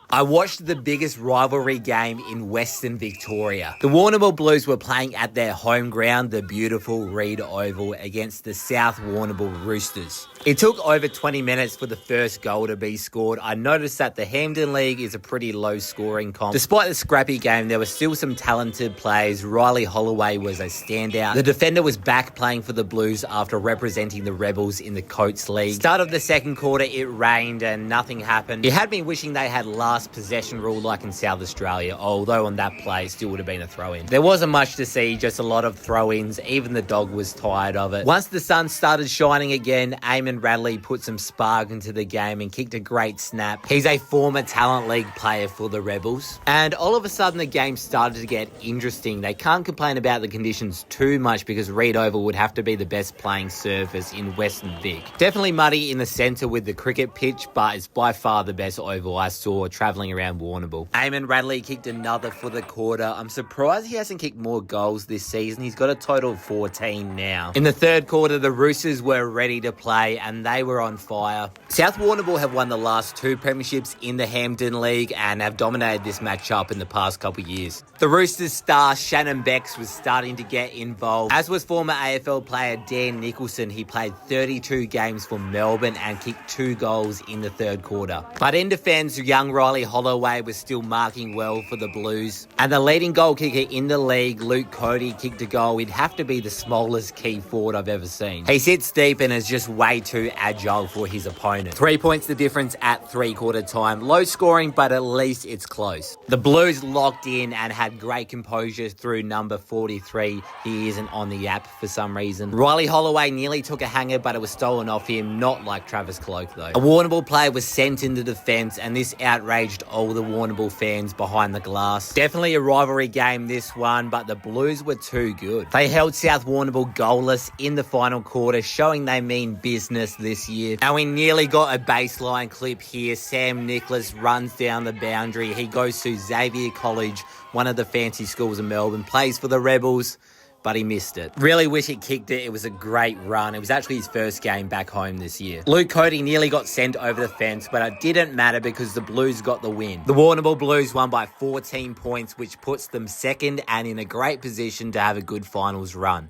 I watched the biggest rivalry game in Western Victoria. The Warrnambool Blues were playing at their home ground, the beautiful Reed Oval, against the South Warrnambool Roosters. It took over 20 minutes for the first goal to be scored. I noticed that the Hampden League is a pretty low scoring comp. Despite the scrappy game, there were still some talented players. Riley Holloway was a standout. The defender was back playing for the Blues after representing the Rebels in the Coates League. Start of the second quarter, it rained and nothing happened. It had me wishing they had last possession rule like in South Australia, although on that play it still would have been a throw-in. There wasn't much to see, just a lot of throw-ins. Even the dog was tired of it. Once the sun started shining again, Eamon Radley put some spark into the game and kicked a great snap. He's a former Talent League player for the Rebels. And all of a sudden the game started to get interesting. They can't complain about the conditions too much because Reed Oval would have to be the best playing surface in Western Vic. Definitely muddy in the centre with the cricket pitch, but it's by far the best oval I saw travelling around Warrnambool. Eamon Radley kicked another for the quarter. I'm surprised he hasn't kicked more goals this season. He's got a total of 14 now. In the third quarter, the Roosters were ready to play and they were on fire. South Warrnambool have won the last 2 premierships in the Hampden League and have dominated this matchup in the past couple of years. The Roosters star Shannon Becks was starting to get involved, as was former AFL player Dan Nicholson. He played 32 games for Melbourne and kicked 2 goals in the third quarter. But in defence, young Riley Holloway was still marking well for the Blues. And the leading goal kicker in the league, Luke Cody, kicked a goal. He'd have to be the smallest key forward I've ever seen. He sits deep and is just way too agile for his opponent. 3 points the difference at three-quarter time. Low scoring, but at least it's close. The Blues locked in and had great composure through number 43. He isn't on the app for some reason. Riley Holloway nearly took a hanger, but it was stolen off him, not like Travis Cloak though. A Warrnambool player was sent into defence and this outraged all the Warrnambool fans behind the glass. Definitely a rivalry game this one, but the Blues were too good. They held South Warrnambool goalless in the final quarter, showing they mean business this year. And we nearly got a baseline clip here. Sam Nicholas runs down the boundary. He goes to Xavier College, one of the fancy schools in Melbourne, plays for the Rebels, but he missed it. Really wish he kicked it. It was a great run. It was actually his first game back home this year. Luke Cody nearly got sent over the fence, but it didn't matter because the Blues got the win. The Warrnambool Blues won by 14 points, which puts them second and in a great position to have a good finals run.